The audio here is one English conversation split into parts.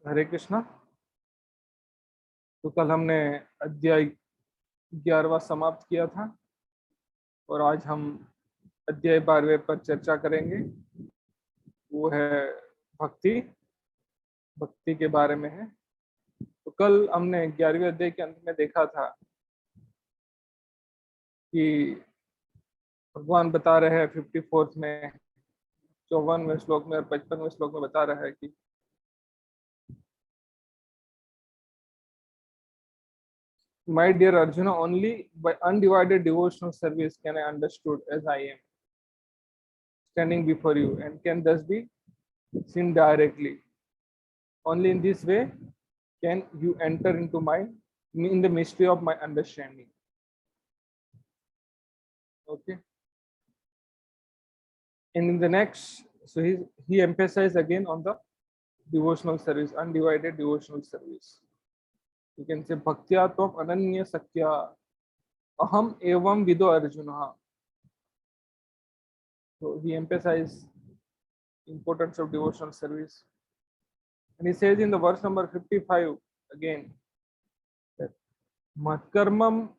हरे कृष्णा। तो कल हमने अध्याय 11वां समाप्त किया था और आज हम अध्याय 12वें पर चर्चा करेंगे। वो है भक्ति। भक्ति के बारे में है। तो कल हमने 11वें अध्याय के अंत में देखा था कि भगवान बता रहे हैं 54 में, 54वें श्लोक में और 55वें श्लोक में बता रहा है कि My dear Arjuna, only by undivided devotional service can I understood as I am standing before you and can thus be seen directly. Only in this way can you enter into in the mystery of my understanding. Okay. And in the next, so he emphasized again on the devotional service, undivided devotional service. You can say bhaktya tvam ananya sakya aham evam vido arjuna. So he emphasized importance of devotional service. And he says in the verse number 55 again that matkarmam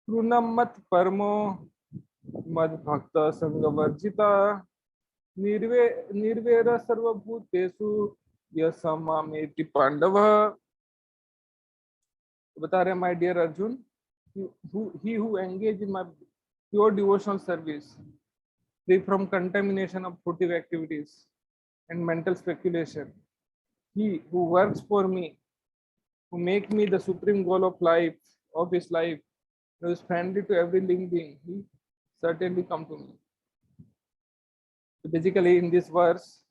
krunam mat parmo mad bhakta sangavarjita निर्वेर सर्वभूतेषु यशमामेति पांडव। बता रहे my dear Arjun, he who engage in my pure devotional service, free from contamination of fruitive activities and mental speculation, he who works for me, who make me the supreme goal of life, of his life, who is friendly to every living being, he certainly come to me. So basically in this verse,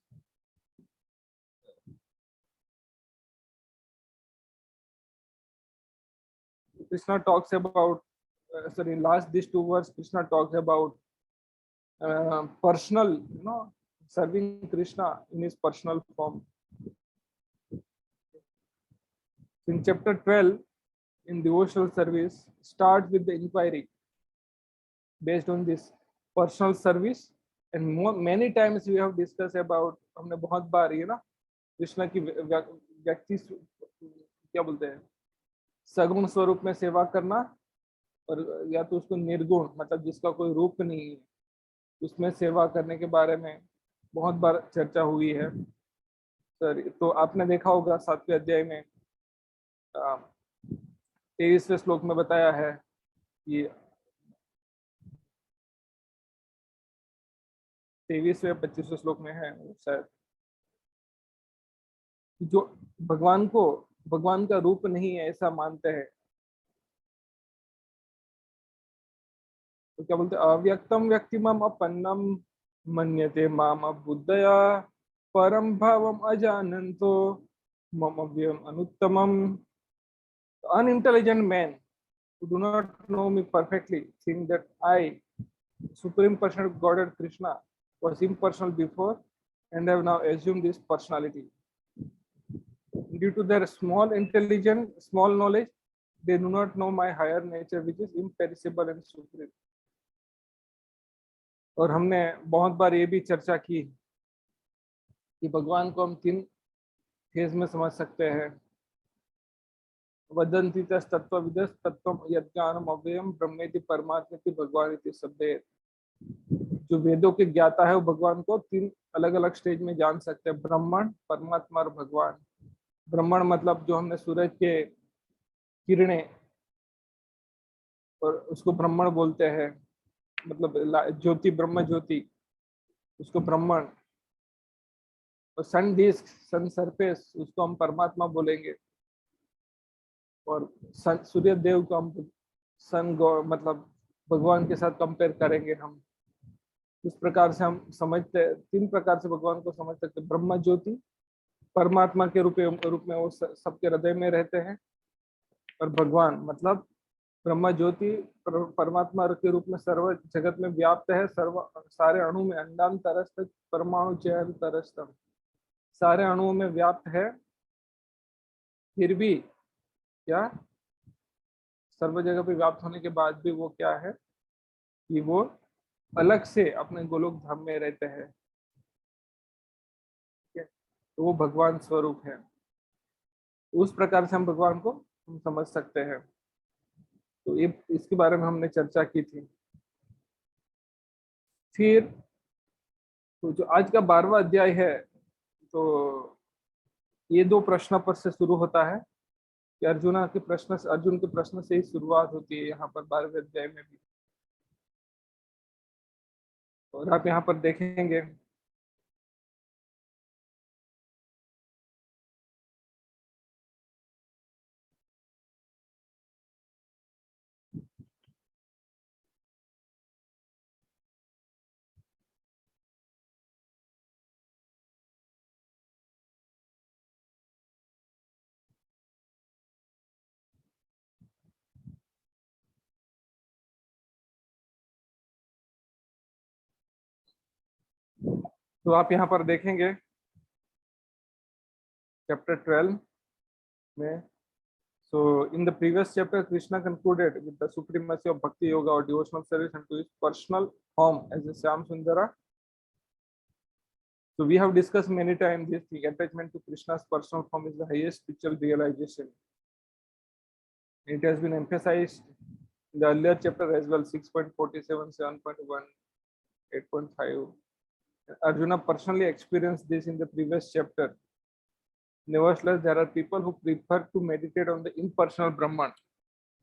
Krishna talks about, last these two verses, Krishna talks about personal, serving Krishna in his personal form. In chapter 12, in devotional service, starts with the inquiry based on this personal service. And many times we have discussed about, हमने बहुत बार ये ना कृष्ण की व्यक्ति क्या बोलते हैं, सगुण स्वरूप में सेवा करना, और या तो उसको निर्गुण मतलब जिसका कोई रूप नहीं है उसमें सेवा करने के बारे में बहुत बार चर्चा हुई है। सर तो आपने देखा होगा 7वें अध्याय में 23वें श्लोक में बताया है कि 23वें 25वें श्लोक में है शायद, जो भगवान का रूप नहीं है ऐसा मानते हैं, तो क्या बोलते, अव्यक्तम व्यक्तिमम अपन्नम मन्यते माम बुद्धया परम भावम अजानन्तो मम व्यम अनुत्तमम। Unintelligent men who do not know me perfectly think that I, Supreme Personal Godhead Krishna, was impersonal before and have now assumed this personality. Due to their small intelligence, small knowledge, they do not know my higher nature, which is imperishable and supreme. और हमने बहुत बार ये भी चर्चा की कि भगवान को हम 3 फेज में समझ सकते हैं। वदन्ति तत्त्वविदः तत्त्वम् यज्ञानम् अव्ययम् ब्रह्मेति परमात्मेति भगवान इति शब्दे। जो वेदों के ज्ञाता है वो भगवान को 3 अलग अलग स्टेज में जान सकते हैं, ब्रह्मण, परमात्मा और भगवान। ब्रह्मण मतलब जो हमने सूरज के किरणें, और उसको ब्रह्मण बोलते हैं, मतलब ज्योति, ब्रह्म ज्योति, उसको ब्रह्मण। और सन डिस्क, सन सरफेस, उसको हम परमात्मा बोलेंगे। और सूर्य देव को हम सन गॉड मतलब भगवान के साथ कंपेयर करेंगे हम। इस प्रकार से हम समझते, 3 प्रकार से भगवान को समझ सकते। ब्रह्म ज्योति, परमात्मा के रूप में वो सबके हृदय में रहते हैं, और भगवान मतलब ब्रह्म ज्योति परमात्मा के रूप में सर्व जगत में व्याप्त है, सारे अणु में, अंडांतरस्थ परमाणु चयंतरस्तम, सारे अणुओं में व्याप्त है। फिर भी क्या, सर्व जगह पे व्याप्त होने के बाद भी वो क्या है कि वो अलग से अपने गोलोक धाम में रहते हैं। तो वो भगवान स्वरूप है। उस प्रकार से हम भगवान को हम समझ सकते हैं। तो ये इसके बारे में हमने चर्चा की थी। फिर तो जो आज का 12वां अध्याय है, तो ये दो प्रश्न पर से शुरू होता है कि अर्जुन के प्रश्न से ही शुरुआत होती है यहाँ पर 12वें अध्याय में भी। और आप यहाँ पर देखेंगे तो आप यहाँ पर देखेंगे चैप्टर 12 में। So in the previous chapter, Krishna concluded with the supremacy of bhakti yoga or devotional service and to his personal form as a Syam Sundara. So we have discussed many times this the attachment to Krishna's personal form is the highest spiritual realization. It has been emphasized in the earlier chapter as well, 6.47, 7.1, 8.5. Arjuna personally experienced this in the previous chapter. Nevertheless, there are people who prefer to meditate on the impersonal Brahman.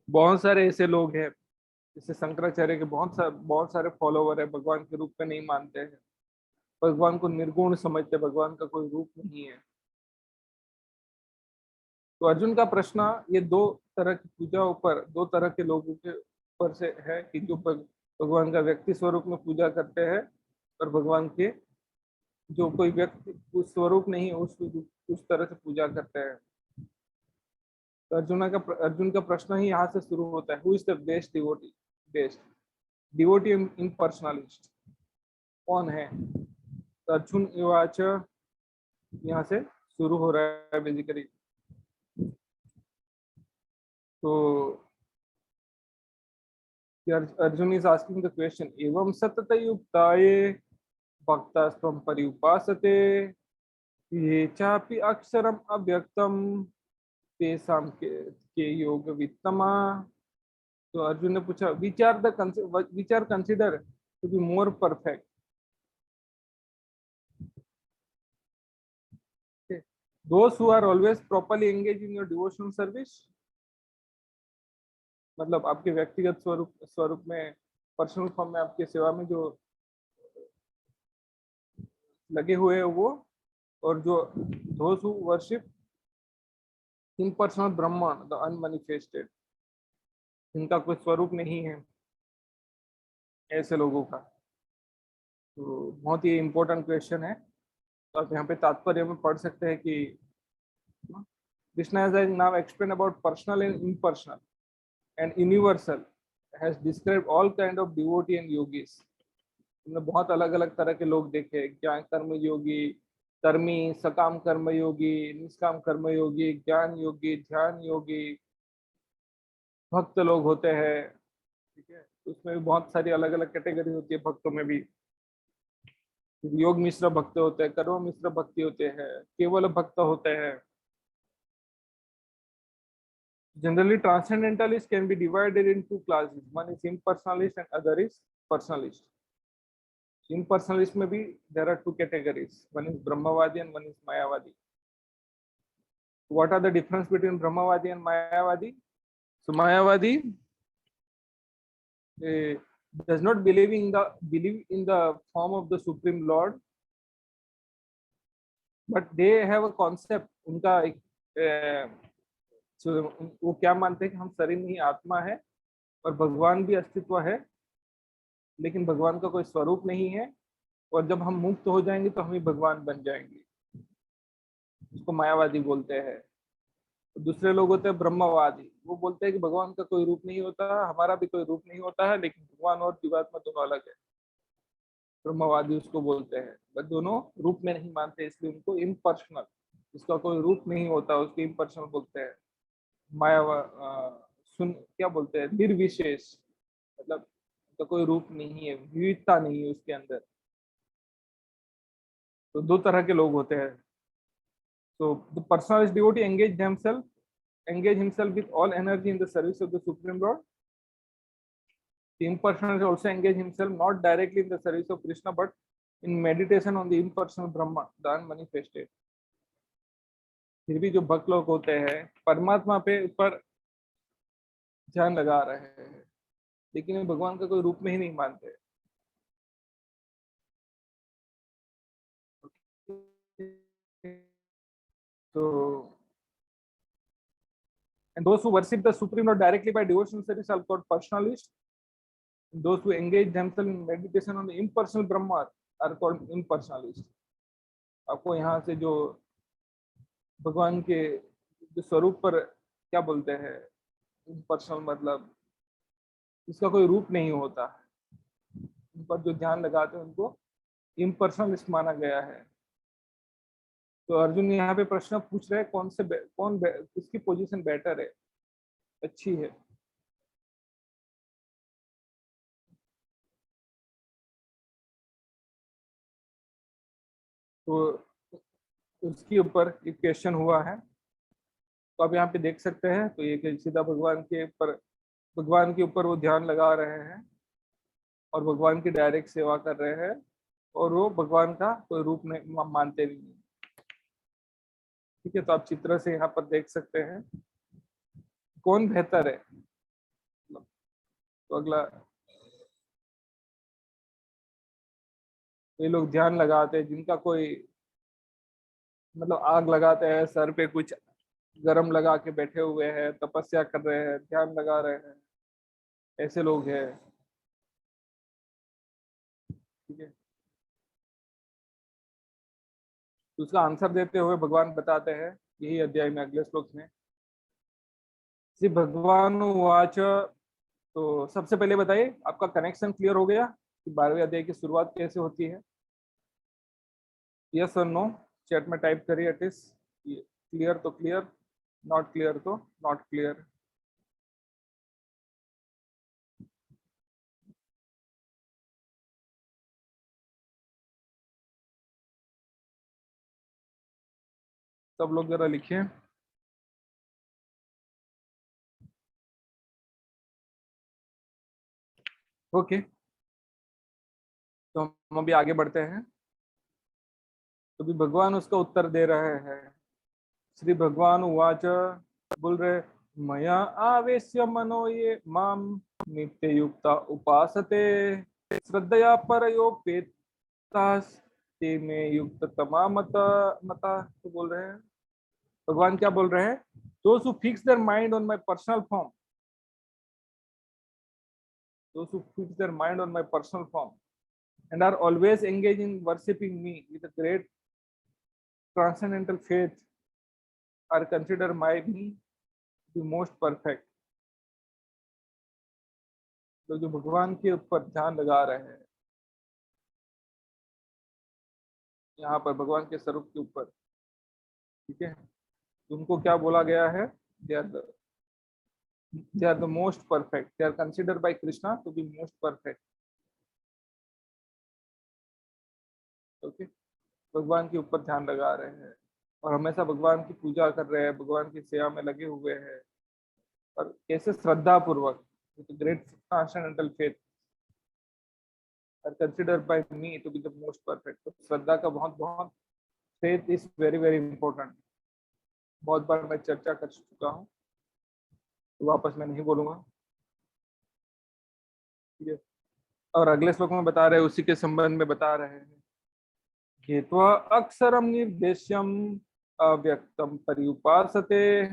बहुत सारे ऐसे लोग हैं, जैसे शंकराचार्य के बहुत सारे follower है, भगवान के रूप में नहीं मानते हैं, भगवान को निर्गुण समझते, भगवान का कोई रूप नहीं है। तो अर्जुन का प्रश्न ये दो तरह की पूजाओं पर, दो तरह के लोगों के ऊपर से है कि जो भगवान का व्यक्ति स्वरूप में पूजा करते हैं और भगवान के जो कोई व्यक्ति उस स्वरूप नहीं है उस तरह से पूजा करते हैं। तो अर्जुन का प्रश्न ही यहाँ से शुरू होता है, who is the best devotee, best devotee इम्पर्सनलिस्ट कौन है। तो अर्जुन युवाच यहाँ से शुरू हो रहा है बेसिकली। तो Arjun is asking the question, एवं सतत युक्ताये भक्तास्त्वं पर्युपासते ये चापि अक्षरम अव्यक्तम तेषां के योग वित्तमा। तो अर्जुन ने पूछा, विचार consider to be more perfect. Those who are always properly engaged in your devotional service, मतलब आपके व्यक्तिगत स्वरूप में, पर्सनल फॉर्म में आपकी सेवा में जो लगे हुए हैं वो, और जो those who worship impersonal Brahman, the unmanifested, इनका कोई स्वरूप नहीं है, ऐसे लोगों का। तो बहुत ही इम्पोर्टेंट क्वेश्चन है। तो आप यहाँ पे तात्पर्य में पढ़ सकते हैं कि Krishna has now explained about personal and impersonal and universal, has described all kind of devotee and yogis. हमने बहुत अलग अलग तरह के लोग देखे, ज्ञान कर्म योगी, कर्मी, सकाम कर्म योगी, निष्काम कर्म योगी, ज्ञान योगी, ध्यान योगी, भक्त लोग होते हैं। ठीक है, उसमें भी बहुत सारी अलग अलग कैटेगरी होती है भक्तों में भी। योग मिश्र भक्त होते हैं, कर्म मिश्र भक्ति होते हैं, केवल भक्त होते हैं। Generally, transcendentalists can be divided in two classes. One is impersonalist and other is personalist. Impersonalist में भी there are two categories. One is Brahmavadi and one is Mayavadi. What are the difference between Brahmavadi and Mayavadi? So Mayavadi does not believe in the form of the Supreme Lord, but they have a concept. उनका एक वो क्या मानते हैं कि हम शरीर नहीं आत्मा है और भगवान भी अस्तित्व है, लेकिन भगवान का कोई स्वरूप नहीं है, और जब हम मुक्त हो जाएंगे तो हम ही भगवान बन जाएंगे। उसको मायावादी बोलते हैं। दूसरे लोग होते हैं ब्रह्मवादी, वो बोलते हैं कि भगवान का कोई रूप नहीं होता, हमारा भी कोई रूप नहीं होता है, लेकिन भगवान और जीवात्मा दोनों अलग है। ब्रह्मवादी उसको बोलते हैं, बस दोनों रूप में नहीं मानते, इसलिए उनको इम्पर्सनल, जिसका कोई रूप नहीं होता उसको इम्पर्सनल बोलते हैं। क्या बोलते हैं, निर्विशेष, मतलब तो कोई रूप नहीं है, विविधता नहीं है उसके अंदर। तो दो तरह के लोग होते हैं। So the personalist devotee engage himself with all energy in the service of the Supreme Lord. The impersonalist also engage himself not directly in the service of Krishna, but in meditation on the impersonal Brahma, the unmanifested. फिर भी जो भक्त लोग होते हैं परमात्मा पे ऊपर ध्यान लगा रहे हैं, लेकिन भगवान का कोई रूप में ही नहीं मानते। So, and those who worship the Supreme Lord directly by devotional service are called personalists. Those who engage themselves in meditation on the impersonal Brahma are called impersonalists. आपको यहाँ से जो भगवान के जो स्वरूप पर क्या बोलते हैं, इम्पर्सनल मतलब इसका कोई रूप नहीं होता, उन पर जो ध्यान लगाते हैं उनको इम्पर्सनलिस्ट माना गया है। तो अर्जुन यहाँ पे प्रश्न पूछ रहे हैं किसकी पोजीशन बेटर है, अच्छी है। तो उसके ऊपर एक क्वेश्चन हुआ है, तो आप यहाँ पे देख सकते हैं। तो ये सीधा भगवान के ऊपर वो ध्यान लगा रहे हैं और भगवान की डायरेक्ट सेवा कर रहे हैं, और वो भगवान का कोई रूप नहीं मानते भी नहीं। ठीक है, तो आप चित्र से यहाँ पर देख सकते हैं कौन बेहतर है। तो अगला, ये लोग ध्यान लगाते हैं जिनका कोई मतलब आग लगाते हैं, सर पे कुछ गरम लगा के बैठे हुए हैं, तपस्या कर रहे हैं, ध्यान लगा रहे हैं, ऐसे लोग हैं। ठीक है, तो उसका आंसर देते हुए भगवान बताते हैं यही अध्याय में अगले श्लोक में। श्री भगवान वाच, तो सबसे पहले बताइए आपका कनेक्शन क्लियर हो गया कि 12वें अध्याय की शुरुआत कैसे होती है? यस और नो चैट में टाइप करिए। इट इज क्लियर तो क्लियर, नॉट क्लियर तो नॉट क्लियर। सब लोग जरा लिखिए। ओके, तो हम अभी आगे बढ़ते हैं। तो भी भगवान उसका उत्तर दे रहे हैं। श्री भगवान उवाच, बोल रहे, मया आवेश्य मनो ये माम नित्य युक्ता उपासते श्रद्धया परयोपेतास ते में युक्त तमा मता। तो बोल रहे हैं, भगवान क्या बोल रहे हैं? Those who fix their mind on my personal form, those who fix their mind on my personal form and are always engaged in worshipping me with a great transcendental faith are considered by me the most perfect. तो जो भगवान के ऊपर ध्यान लगा रहे हैं, यहाँ पर भगवान के स्वरूप के ऊपर, ठीक है, उनको क्या बोला गया है? they are the most perfect, they are considered by Krishna to be most perfect. Okay, भगवान के ऊपर ध्यान लगा रहे हैं और हमेशा भगवान की पूजा कर रहे हैं, भगवान की सेवा में लगे हुए हैं, और कैसे श्रद्धा पूर्वक, with great transcendental faith, are considered by me to be the most perfect. तो श्रद्धा का बहुत बहुत, faith is very very important. बहुत बार मैं चर्चा कर चुका हूँ, तो वापस मैं नहीं बोलूंगा। ठीक है, और अगले श्लोक में बता रहे हैं, उसी के संबंध में बता रहे हैं, घेत्वा अक्षरम निर्देश्यम अव्यक्तम पर्युपासते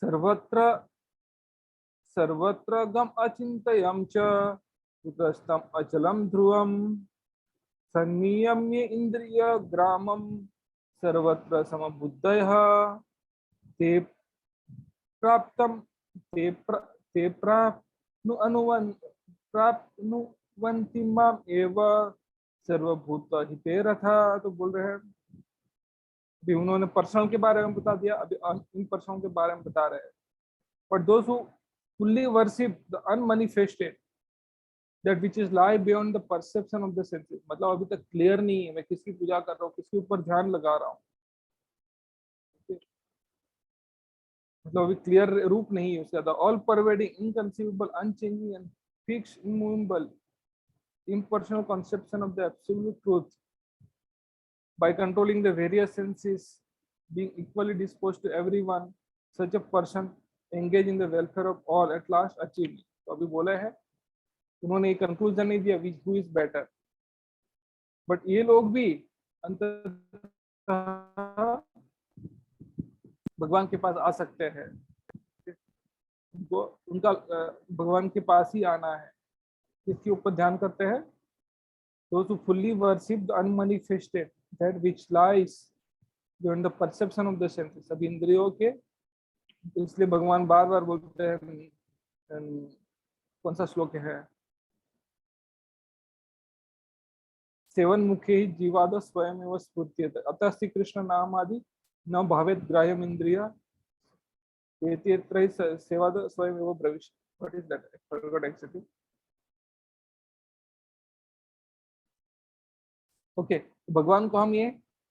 सर्वत्र सर्वत्र गम अचिंतयम च कुतस्थम अचलम ध्रुवम संनियम्य इंद्रिय ग्रामम सर्वत्र समबुद्धयः ते प्राप्तम ते प्राप्नुवन्ति माम एव सर्वभूत हिते रथा। तो बोल रहे हैं, अभी उन्होंने पर्सनल के बारे में बता दिया, अभी इम्पर्सनल के बारे में बता रहे हैं। But those who fully worship the unmanifested, that which is lie beyond the perception of the senses, मतलब अभी तक क्लियर नहीं है मैं किसकी पूजा कर रहा हूँ, किसके ऊपर ध्यान लगा रहा हूँ, मतलब अभी क्लियर रूप नहीं है उसका। The all pervading inconceivable unchanging and fix immovable impersonal conception of the absolute truth by controlling the various senses, being equally disposed to everyone, such a person engage in the welfare of all at last achieve। तो अभी बोला है उन्होंने एक conclusion नहीं दिया which who is better, but ये लोग भी अंततः भगवान के पास आ सकते हैं, उनको उनका भगवान के पास ही आना है। किसके ऊपर ध्यान करते हैं? those who fully worship the unmanifested, that which lies beyond the perception of the senses, सब इंद्रियों के। इसलिए भगवान बार बार बोलते हैं, कौन सा श्लोक है, सेवन मुखे ही जीवाद स्वयं एवं स्फूर्त्यते अतः श्री कृष्ण नाम आदि न भावेत ग्राह्यम इंद्रिया सेवाद स्वयं एवं प्रविश। What is that? I forgot actually. Okay, भगवान को हम ये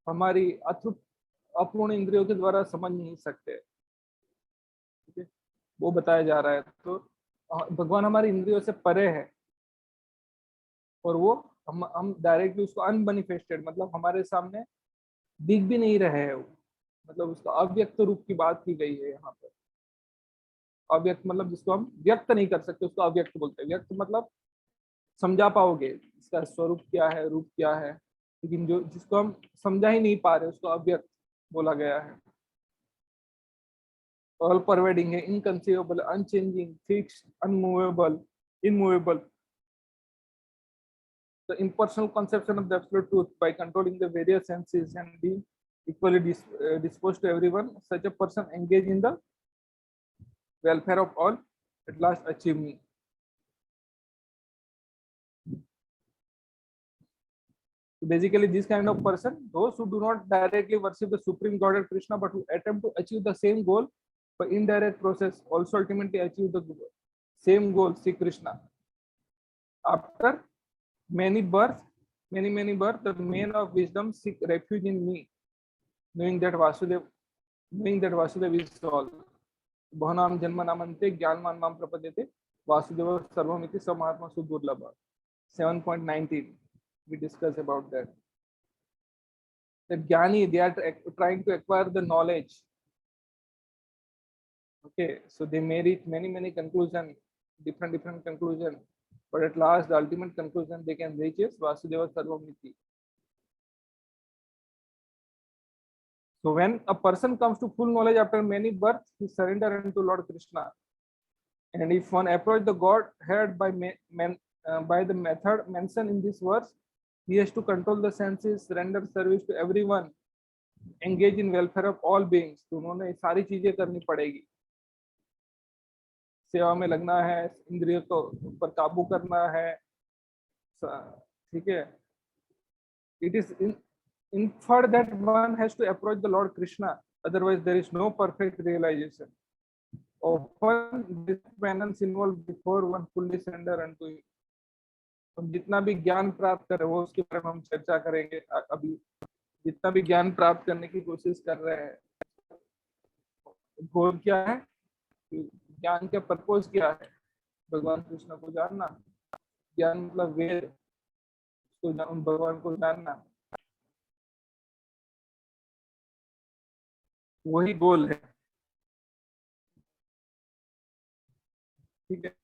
हमारी अपूर्ण इंद्रियों के द्वारा समझ नहीं सकते, ठीक है, वो बताया जा रहा है। तो भगवान हमारी इंद्रियों से परे है और वो हम डायरेक्टली उसको अनमैनिफेस्टेड, मतलब हमारे सामने दिख भी नहीं रहे हैं, मतलब उसका अव्यक्त रूप की बात की गई है यहाँ पर। अव्यक्त मतलब जिसको हम व्यक्त नहीं कर सकते उसको अव्यक्त बोलते हैं। व्यक्त मतलब समझा पाओगे इसका स्वरूप क्या है, रूप क्या है, लेकिन जो जिसको हम समझा ही नहीं पा रहे उसको अव्यक्त बोला गया है। ऑल परवेडिंग है, inconceivable, unchanging, fixed, unmovable, immovable, the impersonal conception of the absolute truth by controlling the various senses and being equally disposed to everyone, such a person engage in the welfare of all at last achieve me। So basically this kind of person, those who do not directly worship the supreme godhead Krishna but who attempt to achieve the same goal by indirect process, also ultimately achieve the same goal, Sri Krishna, after many birth, many birth, the man of wisdom seek refuge in me, knowing that Vasudev is all। बहुनाम जन्मनामन्ते ज्ञानवान् मां प्रपद्यते वासुदेव सर्वमिति स महात्मा सुदुर्लभ। 7.19 we discuss about that। The ज्ञानी, they are trying to acquire the knowledge, okay, so they may reach many conclusion, different conclusion, but at last the ultimate conclusion they can reach is Vasudeva Sarvamiti। So when a person comes to full knowledge after many births, he surrenders unto Lord Krishna, and if one approach the Godhead by the method mentioned in this verse, he has to control the senses, render service to everyone, engage in welfare of all beings। तो उन्होंने सारी चीजें करनी पड़ेगी, सेवा में लगना है, इंद्रियों को ऊपर काबू करना है, ठीक है। It is inferred that one has to approach the Lord Krishna, otherwise there is no perfect realization। Often this penance involved before one fully surrender unto him। तो जितना भी ज्ञान प्राप्त करे वो उसके बारे में हम चर्चा करेंगे। अभी जितना भी ज्ञान प्राप्त करने की कोशिश कर रहे हैं, गोल क्या है, ज्ञान का पर्पस क्या है, भगवान कृष्ण को जानना। ज्ञान मतलब वेद, तो भगवान को जानना, वही गोल है, ठीक है।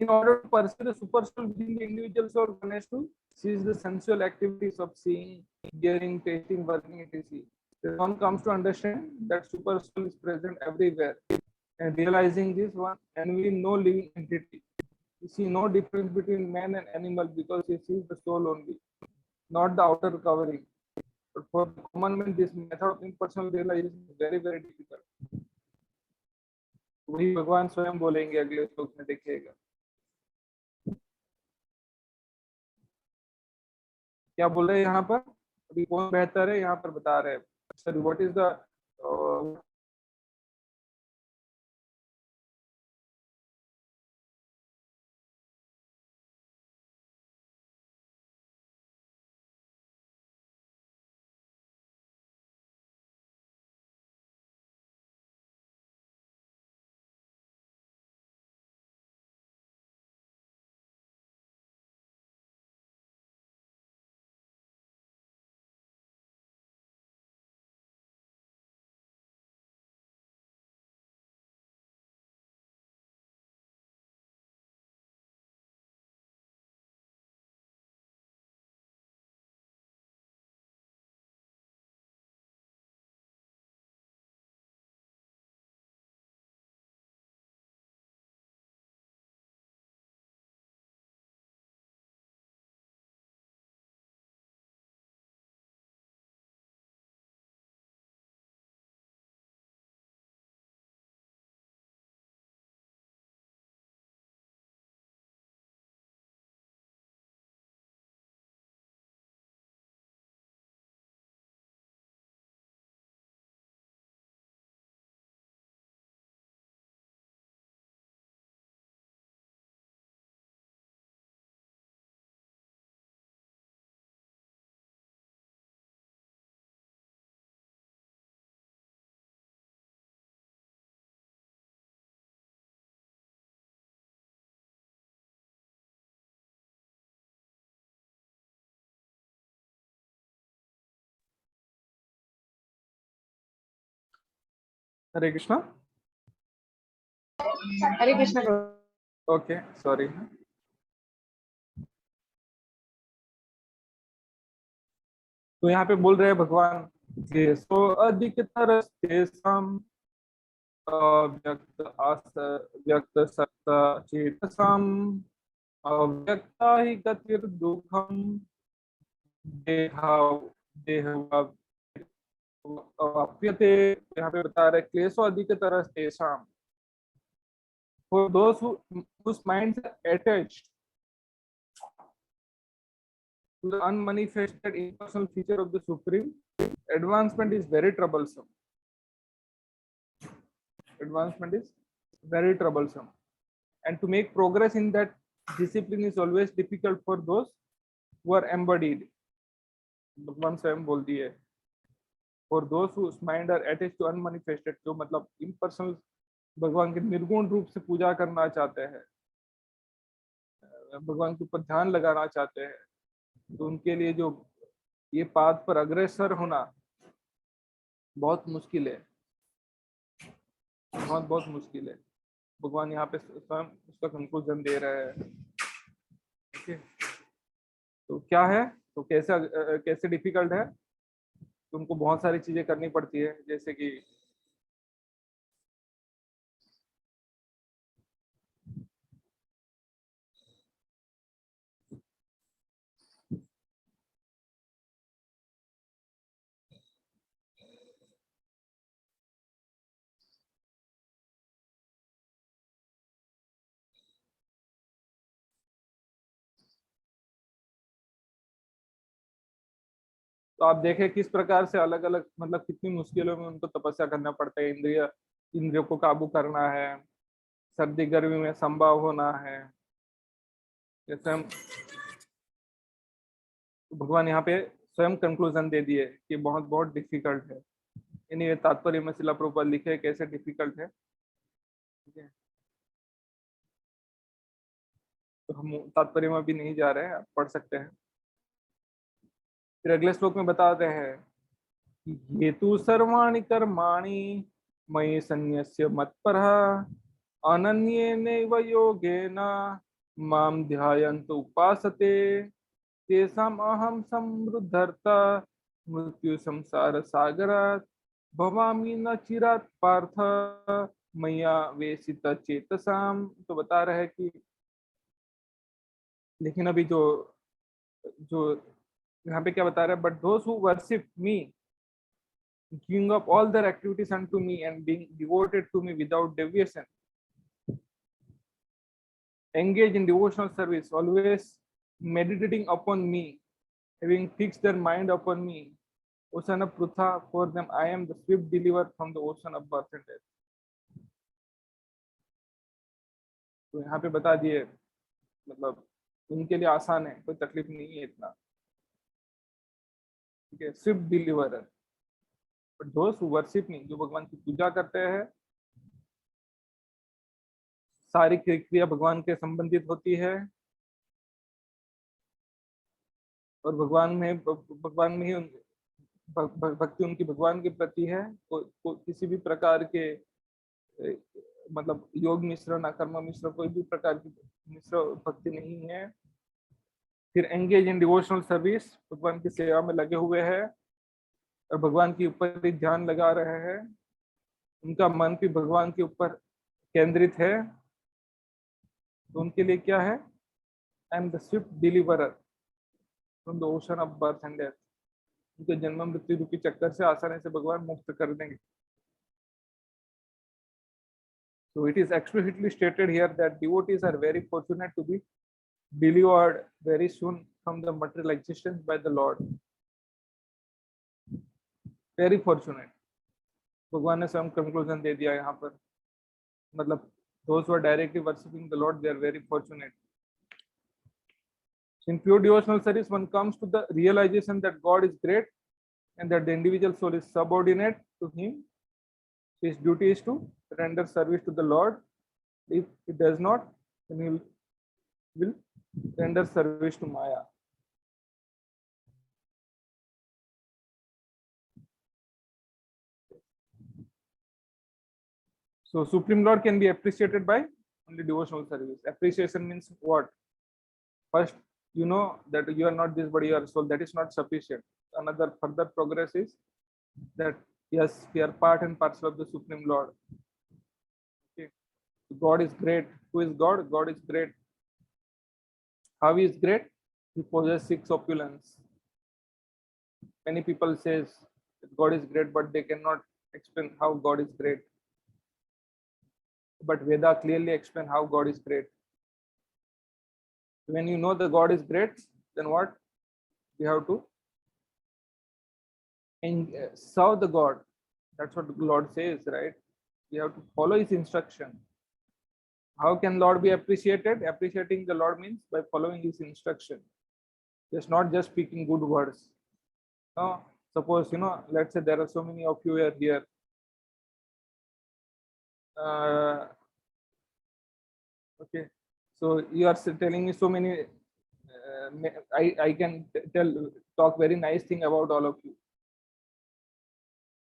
In order to pursue the super soul within the individual soul, one has to cease the sensual activities of seeing, hearing, tasting, working, etc. Then one comes to understand that super soul is present everywhere, and realizing this one, and we know living entity. You see no difference between man and animal because he sees the soul only, not the outer covering। But for the common man, this method of impersonal realization is very difficult। वही भगवान स्वयं बोलेंगे अगले श्लोक में, देखिएगा क्या बोल रहे हैं यहाँ पर। अभी कौन बेहतर है यहाँ पर बता रहे हैं, sir what is the Hare Krishna. Hare Krishna Prabhu. Okay, sorry. तो यहाँ पे बोल रहे हैं भगवान कि सो अधिकतर तेषां व्यक्त आस व्यक्त सत्ता चेतसाम् अव्यक्ता ही गतिर्दुःखम देहा देहवाप्यते। यहाँ पे बता रहे क्लेशो अधिकतर तेषां, for those whose minds are attached to the unmanifested impersonal feature of the Supreme, advancement is very troublesome. Advancement is very troublesome. And to make progress in that discipline is always difficult for those who are embodied. भगवान स्वयं बोल दिए for those whose mind are attached to unmanifested, जो मतलब impersonal भगवान के निर्गुण रूप से पूजा करना चाहते हैं, भगवान के ऊपर ध्यान लगाना चाहते हैं, तो उनके लिए जो ये पाथ पर अग्रसर होना बहुत मुश्किल है, बहुत बहुत मुश्किल है। भगवान यहाँ पे स्वयं उसका कंक्लूजन दे रहे हैं। ओके, तो क्या है, तो कैसे कैसे डिफिकल्ट है, तो उनको बहुत सारी चीजें करनी पड़ती है, जैसे कि तो आप देखें किस प्रकार से अलग अलग मतलब कितनी मुश्किलों में उनको तपस्या करना पड़ता है। इंद्रियों को काबू करना है, सर्दी गर्मी में संभव होना है। जैसे हम तो भगवान यहाँ पे स्वयं कंक्लूजन दे दिए कि बहुत बहुत डिफिकल्ट है। इन्हीं तात्पर्य में शिला प्रभुपाद लिखे कैसे डिफिकल्ट है। ठीक है, तो हम तात्पर्य में भी नहीं जा रहे हैं, आप पढ़ सकते हैं। फिर अगले श्लोक में बताते हैं कि ये तु सर्वाणि कर्माणि मयि सन्न्यस्य मत्परः अनन्येनैव योगेन मां ध्यायन्त उपासते तेषाम् अहं समृद्धर्ता मृत्यु संसार सागरात् भवामि न चिरात् पार्थ मय्या वेशित चेतसाम। तो बता रहे हैं कि लेकिन अभी जो जो यहाँ पे क्या बता रहे हैं, but those who worship me giving up all their activities unto me and being devoted to me without deviation, engage in devotional service, always meditating upon me, having fixed their mind upon me, ocean of prutha, for them I am the swift deliverer from the ocean of birth and death। तो यहाँ पे बता दिए मतलब उनके लिए आसान है, कोई तकलीफ नहीं है इतना। ठीक है, स्विफ्ट डिलीवरर। बट दोस्त हु वर्शिप मी, जो भगवान की पूजा करते हैं, सारी क्रिया भगवान के संबंधित होती है और भगवान में ही भक्ति उनकी भगवान के प्रति है। किसी भी प्रकार के मतलब योग मिश्र ना कर्म मिश्र कोई भी प्रकार की मिश्र भक्ति नहीं है। फिर एंगेज इन डिवोशनल सर्विस, भगवान की सेवा में लगे हुए हैं और भगवान के ऊपर ही ध्यान लगा रहे हैं, उनका मन भी भगवान के ऊपर केंद्रित है। तो उनके लिए क्या है, I am the Swift deliverer from the ocean of birth and death. उनके जन्म मृत्यु रूपी चक्कर से आसानी से भगवान मुक्त कर देंगे। So it is explicitly stated here that devotees are very fortunate to be delivered very soon from the material existence by the Lord. Very fortunate। भगवान ने स्वयं कंक्लूजन दे दिया यहाँ पर, मतलब those who are directly worshipping the Lord, they are very fortunate। In pure devotional service, one comes to the realization that God is great and that the individual soul is subordinate to Him. His duty is to render service to the Lord. If he does not, then he will render service to Maya। So Supreme Lord can be appreciated by only devotional service. Appreciation means what? First, you know that you are not this body or soul. That is not sufficient. Another further progress is that yes, we are part and parcel of the Supreme Lord. Okay. God is great. Who is God? God is great. How he is great? He possesses six opulence. Many people says that God is great, but they cannot explain how God is great. But Veda clearly explain how God is great. When you know the God is great, then what? We have to serve the God. That's what the Lord says, right? We have to follow his instruction. How can Lord be appreciated? Appreciating the Lord means by following his instruction. It's not just speaking good words. No, suppose, let's say there are so many of you are here. Okay, so you are telling me so many. I can talk very nice thing about all of you,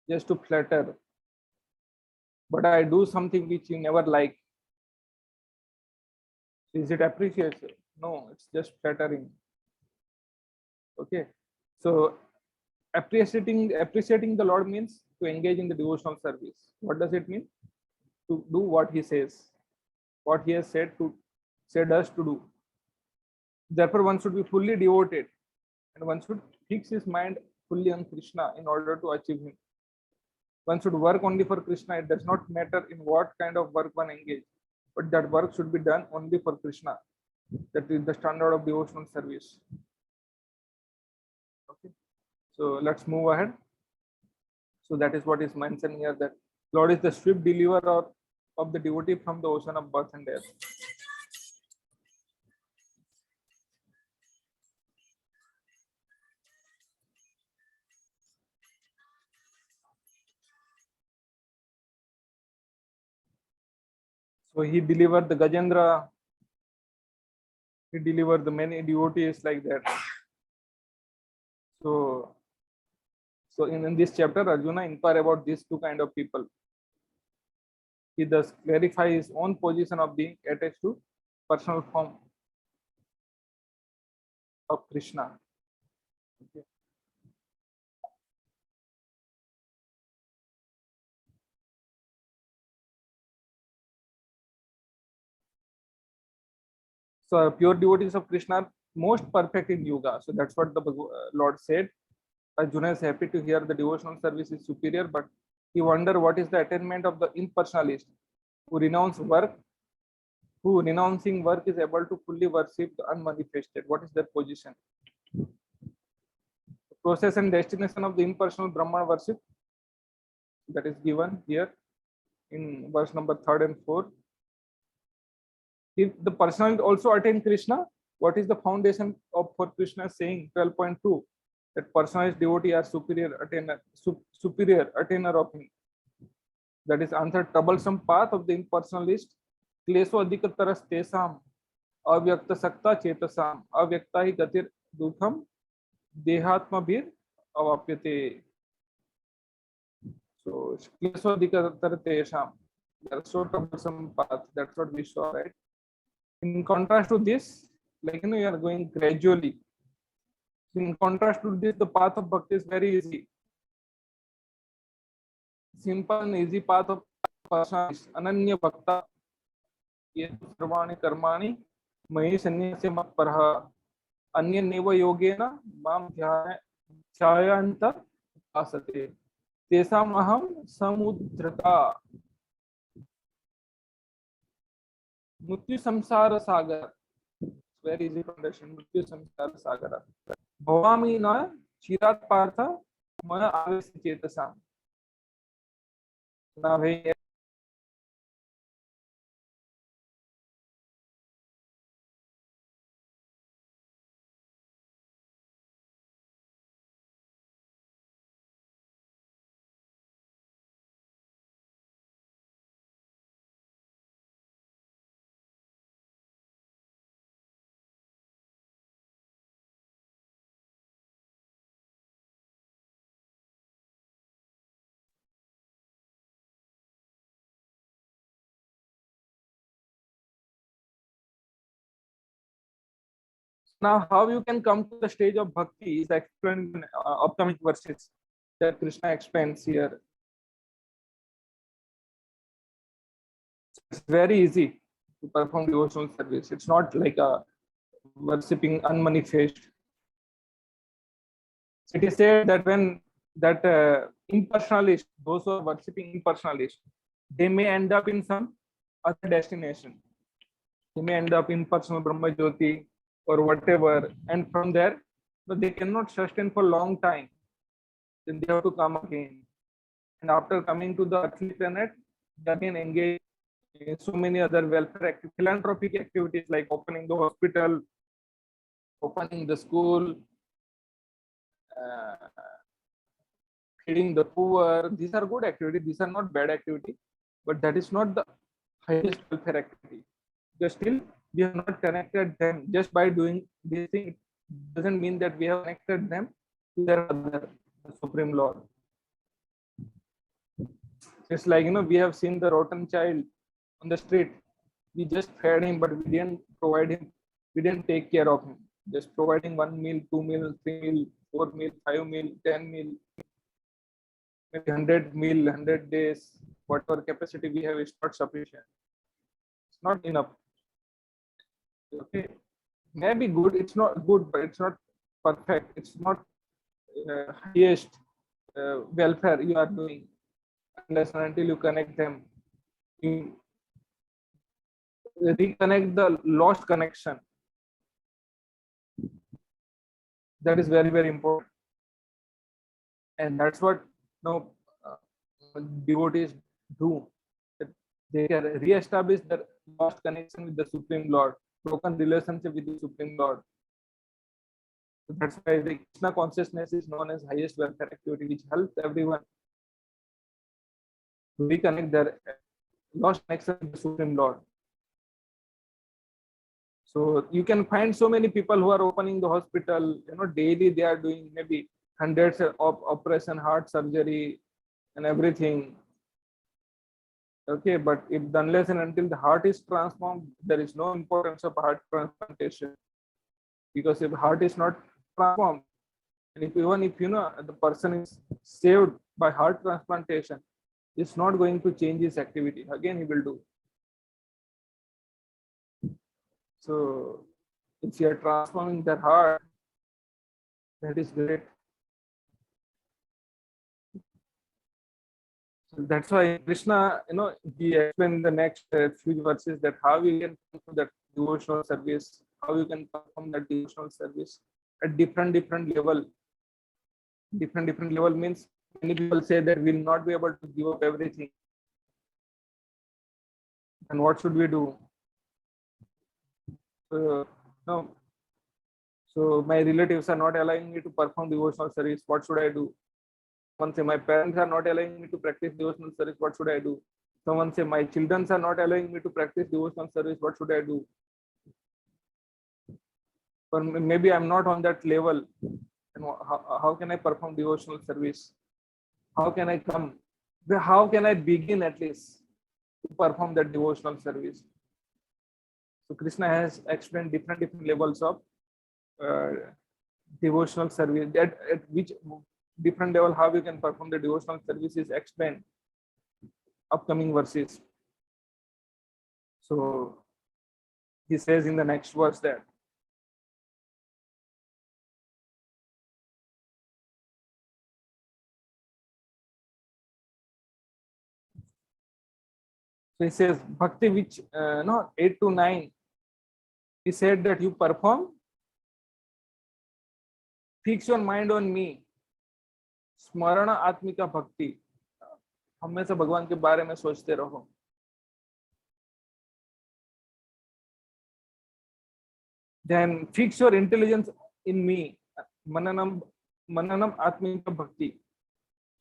just to flatter. But I do something which you never like. Is it appreciation? No, it's just flattering. Okay, so appreciating the Lord means to engage in the devotional service. What does it mean? To do what he says, what he has said us to do. Therefore, one should be fully devoted, and one should fix his mind fully on Krishna in order to achieve him. One should work only for Krishna. It does not matter in what kind of work one engages, but that work should be done only for Krishna. That is the standard of devotional service. Okay, so let's move ahead. So that is what is mentioned here, that Lord is the swift deliverer of the devotee from the ocean of birth and death. So he delivered the Gajendra, he delivered the many devotees like that. So in this chapter, Arjuna inquire about these two kind of people. He thus clarify his own position of being attached to personal form of Krishna. Okay. So pure devotees of Krishna are most perfect in yoga. So that's what the Lord said. Arjuna is happy to hear the devotional service is superior, but he wonder what is the attainment of the impersonalist who renouncing work is able to fully worship the unmanifested. What is their position? The process and destination of the impersonal Brahman worship, that is given here in verse number 3 and 4. If the personalist also attain Krishna, what is the foundation for Krishna saying 12.2? That personalized devotee are superior attainer of him. That is answer troublesome path of the impersonalist. क्लेशो अधिकतरस तेषाम अव्यक्त सक्ता चेतसाम अव्यक्ता ही गतिर दुखम देहात्मभिर अवाप्यते. So क्लेशो अधिकतर तेषाम, that's so troublesome path. That's what we saw, right? In contrast to this, you are going gradually. In contrast to this, the path of bhakti is very easy. Simple and easy path of personalist. Ananya bhakta. ये सर्वाणि कर्माणि मयि सन्न्यास्य मत्परः अन्येनैव योगेन मां ध्यायन्त उपासते तेषाम् अहं समुद्धृता मृत्यु संसार सागर. Very easy to understand. मृत्यु संसार सागर भवामि न चिरात् पार्थ मन आवेश चेतसाम्. ना भाई Now, how you can come to the stage of bhakti is explained in upcoming verses that Krishna explains here. It's very easy to perform devotional service. It's not like a worshipping unmanifest. It is said that when that impersonalist, those who are worshipping impersonalist, they may end up in some other destination. They may end up in personal Brahma Jyoti or whatever, and from there, but they cannot sustain for long time. Then they have to come again. And after coming to the earthly planet, they again engage in so many other welfare philanthropic activities like opening the hospital, opening the school, uh, feeding the poor. These are good activities. These are not bad activity, but that is not the highest welfare activity. Because still we have not connected them. Just by doing this thing, it doesn't mean that we have connected them to their mother, the Supreme Lord. It's like, we have seen the rotten child on the street. We just fed him, but we didn't provide him. We didn't take care of him. Just providing 1 meal, 2 meal, 3 meal, 4 meal, 5 meal, 10 meal, maybe 100 meal, 100 days. Whatever capacity we have is not sufficient. It's not enough. Okay, maybe good. It's not good, but it's not perfect. It's not highest welfare you are doing unless and until you connect them. You reconnect the lost connection. That is very, very important, and that's what devotees do. That they can re-establish their lost connection with the Supreme Lord, broken relationship with the Supreme Lord. So that's why the Krishna consciousness is known as highest welfare activity, which helps everyone to reconnect their lost connection with the Supreme Lord. So you can find so many people who are opening the hospital, daily they are doing maybe hundreds of operation, heart surgery and everything. Okay, but if unless and until the heart is transformed, there is no importance of heart transplantation. Because if heart is not transformed, and even if the person is saved by heart transplantation, it's not going to change his activity. Again, he will do. So if you are transforming their heart, that is great. So that's why Krishna, he explained the next few verses that how you can perform that devotional service, how you can perform that devotional service at different level. Different level means many people say that we will not be able to give up everything. And what should we do? No. So my relatives are not allowing me to perform devotional service. What should I do? Someone say my parents are not allowing me to practice devotional service. What should I do? Someone say my children are not allowing me to practice devotional service. What should I do? Or maybe I'm not on that level. And how can I perform devotional service? How can I come? How can I begin at least to perform that devotional service? So Krishna has explained different levels of devotional service. At which different level how you can perform the devotional service is explained upcoming verses. So he says in the next verse that so he says bhakti which 8 to 9 he said that you perform, fix your mind on me, स्मरण आत्मिका भक्ति, हमेशा भगवान के बारे में सोचते रहो. Then fix your intelligence in me, mananam atmika bhakti.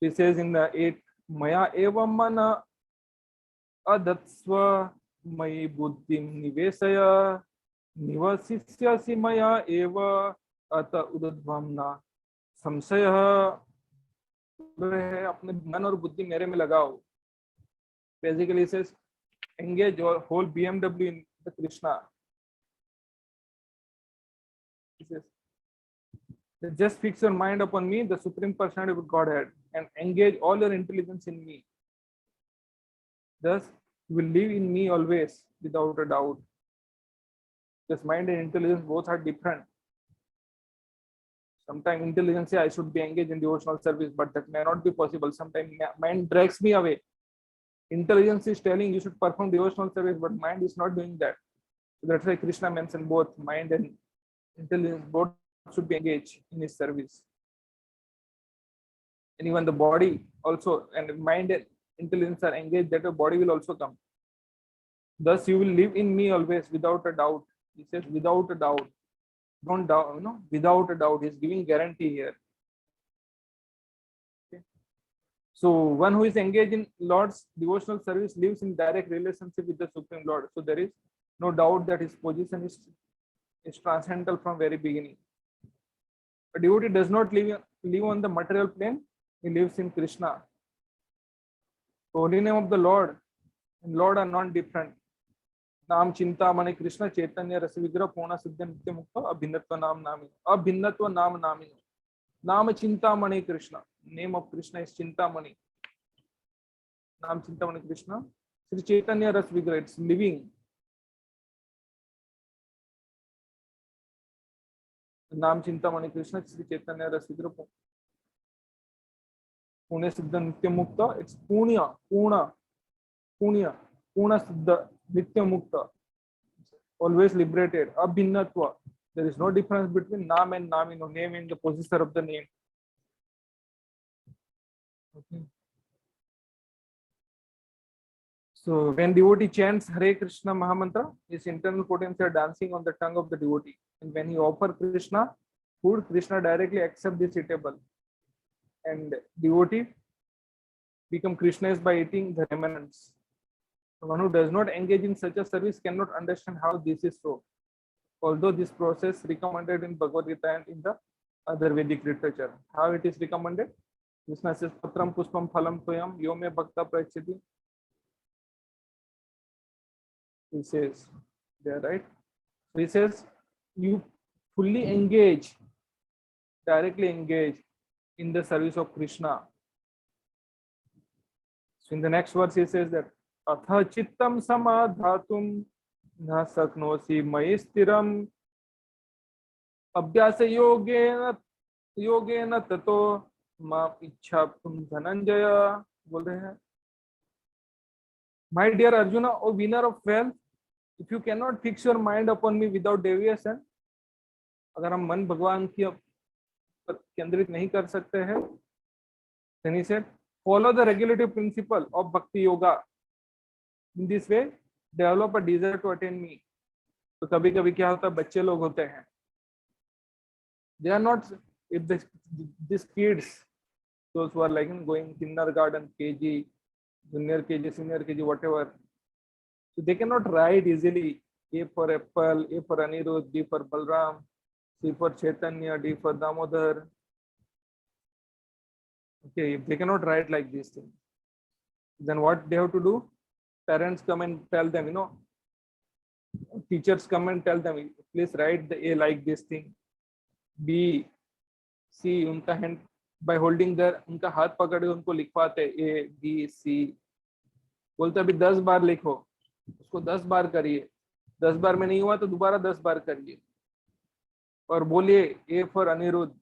He says in the 8, maya eva mana adatsva mayi buddhim nivesaya निवसिष्यसि मया एव अत उद्भवना संशयः. अपने मन और बुद्धि मेरे में लगाओ. Basically it says engage your whole BMW in the Krishna. He says, just fix your mind upon me, the Supreme Personality of Godhead, and engage all your intelligence in me. Thus, you will live in me always, without a doubt. Because mind and intelligence both are different. Sometimes intelligence says I should be engaged in devotional service, but that may not be possible. Sometimes mind drags me away. Intelligence is telling you should perform devotional service, but mind is not doing that. So that's why Krishna mentioned both mind and intelligence both should be engaged in his service. And even the body also, and mind and intelligence are engaged, that the body will also come. Thus you will live in me always, without a doubt. He says without a doubt. Don't doubt, without a doubt. He's giving guarantee here. Okay. So one who is engaged in Lord's devotional service lives in direct relationship with the Supreme Lord. So there is no doubt that his position is transcendental from very beginning. A devotee does not live on the material plane. He lives in Krishna. The holy name of the Lord and Lord are non-different. नाम चिंतामणि कृष्ण चैतन्य रस विग्रह पूर्ण सिद्ध नित्य मुक्त अभिन्नत्व नाम नामी अभिन्नत्व नाम नामी नाम Chintamani Krishna. Name of Krishna is Chintamani. नाम चिंतामणि कृष्ण श्री चैतन्य रस विग्रह. It's living. नाम चिंतामणि कृष्ण श्री चैतन्य रस विग्रह पुण्य सिद्ध नित्य मुक्त. इट्स पुण्य पूर्ण पुण्य पूर्ण सिद्ध नित्य मुक्त, always liberated. Abhinnatva. There is no difference between Nam and Nami. No name and the possessor of the name. Okay. So when devotee chants Hare Krishna Mahamantra, his internal potency are dancing on the tongue of the devotee. And when he offers Krishna food, Krishna directly accepts this eatable. And devotee become Krishnas by eating the remnants. One who does not engage in such a service cannot understand how this is so. Although this process recommended in Bhagavad Gita and in the other Vedic literature. How it is recommended? Krishna says, Patram Puspam Phalam Toyam Yome Bhakta Prachati. He says, there, right? So he says, you fully engage, directly engage in the service of Krishna. So in the next verse he says that अथ चित्तम समाधातुम न शक्नोसि मयि स्थिरम अभ्यास योगेन ततो माम इच्छाप्तुम धनंजय. बोल रहे हैं, My dear Arjuna, O winner of wealth, if you cannot fix your mind upon me without deviation, अगर हम मन भगवान की पर केंद्रित नहीं कर सकते हैं, then he said, follow the regulative principle of Bhakti Yoga. In this way, develop a desire to attain me. तो कभी कभी क्या होता है, बच्चे लोग होते हैं, they are not, if these kids, those who are like going kindergarten, KG, junior KG, senior KG, whatever, so they cannot write easily. A for apple, A for Anirudh, B for Balram, C for Chaitanya, D for Damodar. Okay, if they cannot write like these things, then what they have to do? Parents come and tell them, teachers come and tell them, please write the A like this thing. B, C, उनका hand by holding their, उनका हाथ पकड़ के उनको लिखवाते A, B, C. बोलते अभी 10 बार लिखो, उसको 10 बार करिए, 10 बार में नहीं हुआ तो दोबारा 10 बार करिए, और बोलिए A for अनिरुद्ध,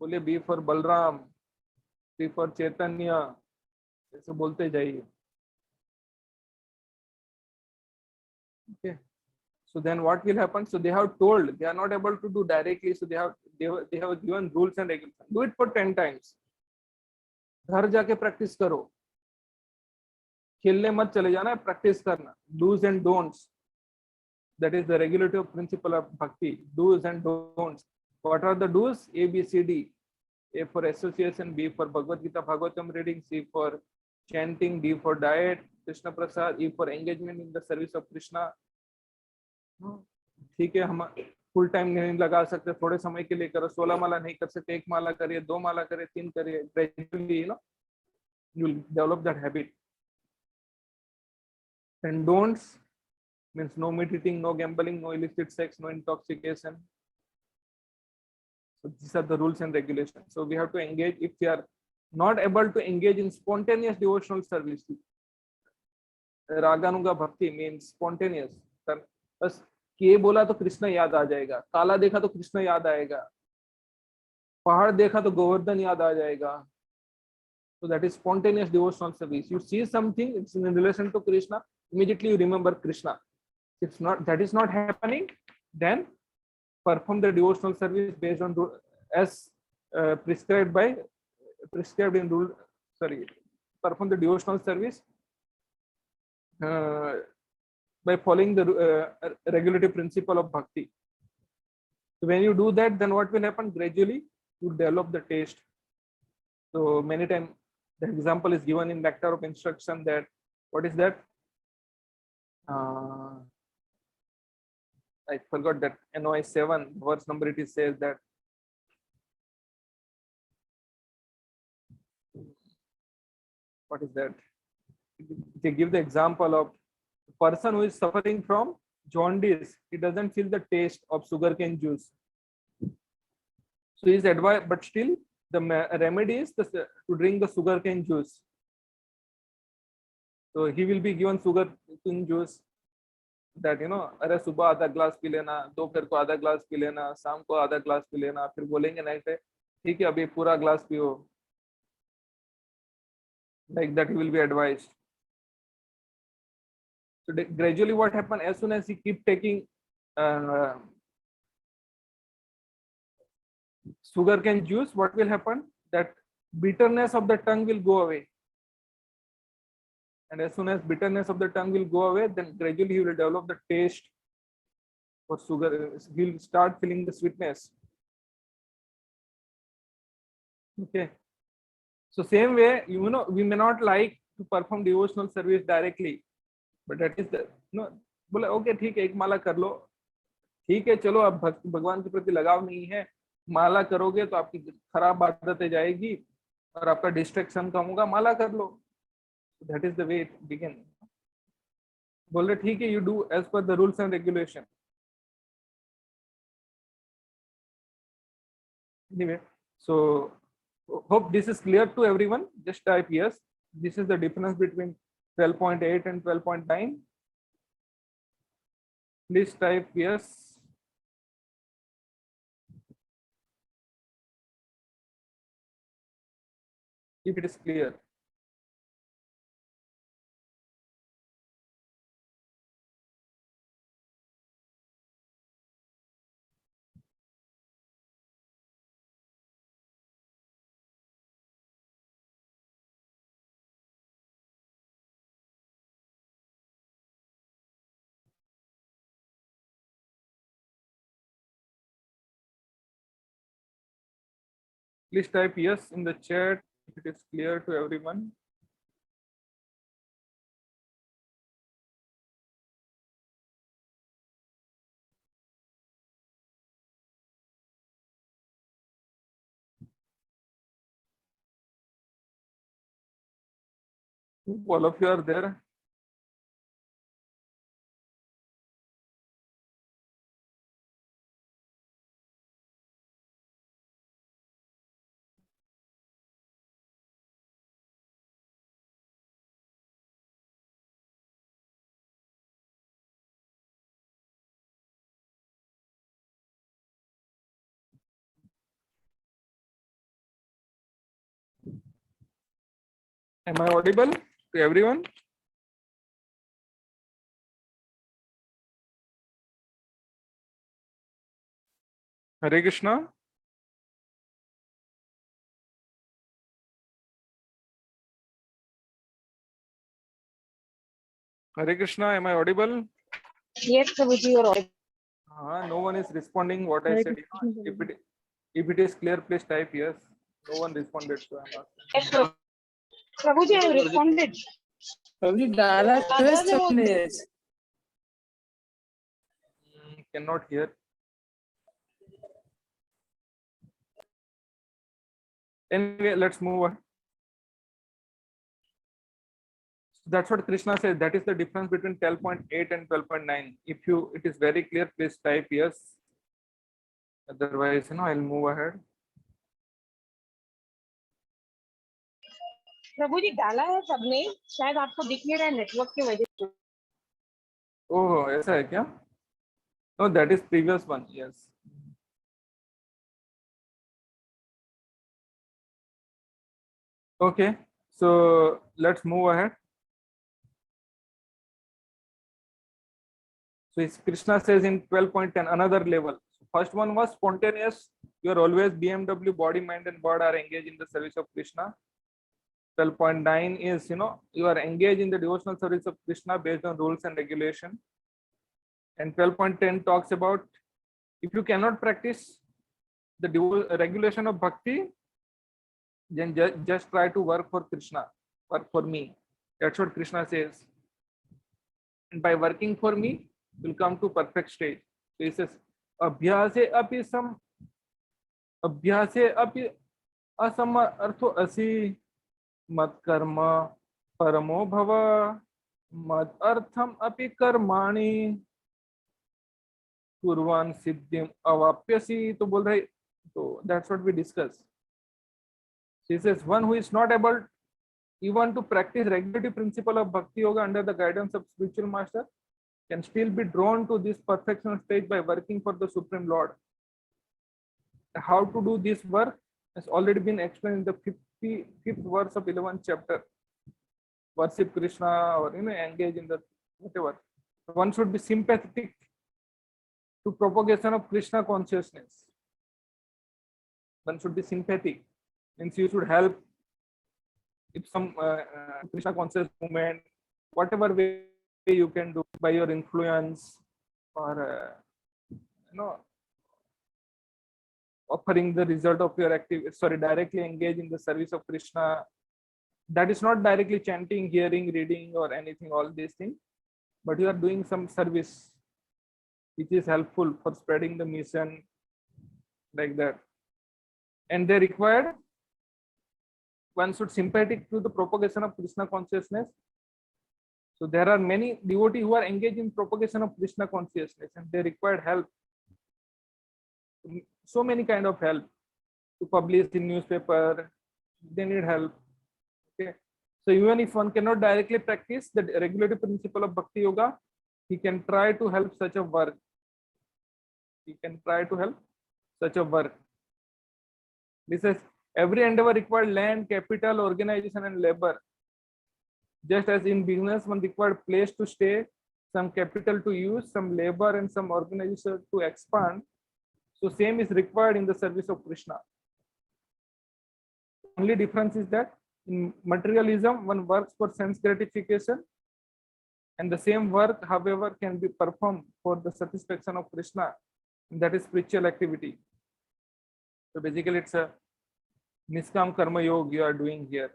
बोलिए B for Balram, C for चैतन्य, ऐसे बोलते जाइए. Okay, so then what will happen? So they have told, they are not able to do directly, so they have given rules and regulations. Do it for 10 times. घर जाके practice करो, खेलने मत चले जाना, प्रैक्टिस करना. Do's and don'ts, that is the regulative principle of bhakti. Do's and don'ts. What are the do's? A, B, C, D. A for association, B for Bhagavad Gita Bhagavatam reading, C for chanting, D for diet, Krishna Prasad, E for engagement in the service of Krishna. ठीक है, हम full time नहीं लगा सकते, थोड़े समय के लिए करो. 16 माला नहीं कर सकते, 1 माला करिए, 2 माला करिए, 3 करिए. Gradually, you will develop that habit. And don'ts means no meat eating, no gambling, no illicit sex, no intoxication, So these are the rules and regulations. So we have to engage. If we are not able to engage in spontaneous devotional service, रागानुगा भक्ति means spontaneous. बस के बोला तो कृष्ण याद आ जाएगा, काला देखा तो कृष्ण याद आएगा, पहाड़ देखा तो गोवर्धन याद आ जाएगा. So that is spontaneous devotional service. You see something, it's in relation to Krishna, immediately you remember Krishna. If not, that is not happening, then perform the devotional service based on as prescribed in rule. Sorry, perform the devotional service by following the regulative principle of bhakti. So when you do that, then what will happen? Gradually, you develop the taste. So many times the example is given in Nectar of Instruction that what is that? I forgot that NOI 7 verse number. It is says that what is that? They give the example of a person who is suffering from jaundice. He doesn't feel the taste of sugarcane juice. So he is advised, but still the remedy is to drink the sugarcane juice. So he will be given sugarcane juice. That अरे सुबह आधा glass P लेना, दोपहर को आधा glass P लेना, शाम को आधा ग्लास पी लेना, फिर बोलेंगे नेक्स्ट डे ठीक है अभी पूरा ग्लास पियो. Like that he will be advised. So gradually what happen, as soon as he keep taking sugarcane juice, what will happen? That bitterness of the tongue will go away. And as soon as bitterness of the tongue will go away, then gradually he will develop the taste for sugar. He will start feeling the sweetness. Okay. So same way, we may not like to perform devotional service directly, but that is the बोले okay ठीक है एक माला कर लो, ठीक है चलो अब भगवान के प्रति लगाव नहीं है, माला करोगे तो आपकी खराब आदतें जाएगी और आपका डिस्ट्रैक्शन कम होगा, माला कर लो. That is the way it begin. बोल रहे ठीक है you do as per the rules and regulation. Anyway, so hope this is clear to everyone. Just type yes. This is the difference between 12.8 and 12.9. Please type yes. If it is clear. Please type yes in the chat if it is clear to everyone. All of you are there. Am I audible to everyone? Hare Krishna. Hare Krishna. Am I audible? Yes, Prabhuji, you are audible. No one is responding what I said. If it is clear, please type yes. No one responded, so I'm asking. Yes, Prabhuji, I have responded. Prabhuji, Dada twist. Cannot hear. Anyway, let's move on. That's what Krishna says. That is the difference between 12.8 and 12.9. If it is very clear, please type yes. Otherwise, I'll move ahead. प्रभु जी डाला है सबने, शायद आपको दिख नहीं रहा है network की वजह से। ओह, ऐसा है क्या? No, that is previous one. Yes. Okay. So let's move ahead. So Krishna says in 12.10 another level. First one was spontaneous. You are always BMW, body, mind, and body are engaged in the service of Krishna. 12.9 is you are engaged in the devotional service of Krishna based on rules and regulation. And 12.10 talks about if you cannot practice the regulation of bhakti, then just try to work for Krishna, work for me. That's what Krishna says. And by working for me, you'll come to perfect stage. So he says, abhyase api asama artho asi mat karma paramo bhava mad artham api karmani kurvan siddhim avapyasi. तो बोल रहे, तो that's what we discuss. He says one who is not able even to practice regulative principle of bhakti yoga under the guidance of spiritual master can still be drawn to this perfection stage by working for the Supreme Lord. How to do this work has already been explained in the 55th verse of 11th chapter. Worship Krishna or engage in the whatever. One should be sympathetic to propagation of Krishna consciousness. One should be sympathetic, means you should help if some Krishna conscious movement, whatever way you can do by your influence or offering the result of your activity, directly engage in the service of Krishna. That is not directly chanting, hearing, reading or anything, all these things, but you are doing some service which is helpful for spreading the mission, like that. And they required one should sympathetic to the propagation of Krishna consciousness. So there are many devotees who are engaged in propagation of Krishna consciousness and they required help. So many kind of help to publish in newspaper, they need help. Okay. So even if one cannot directly practice the regulative principle of bhakti yoga, he can try to help such a work. He can try to help such a work. This is every endeavor required land, capital, organization, and labor. Just as in business, one required place to stay, some capital to use, some labor, and some organization to expand. So same is required in the service of Krishna. Only difference is that in materialism, one works for sense gratification, and the same work, however, can be performed for the satisfaction of Krishna, and that is spiritual activity. So basically, it's a Niskam Karma Yoga you are doing here.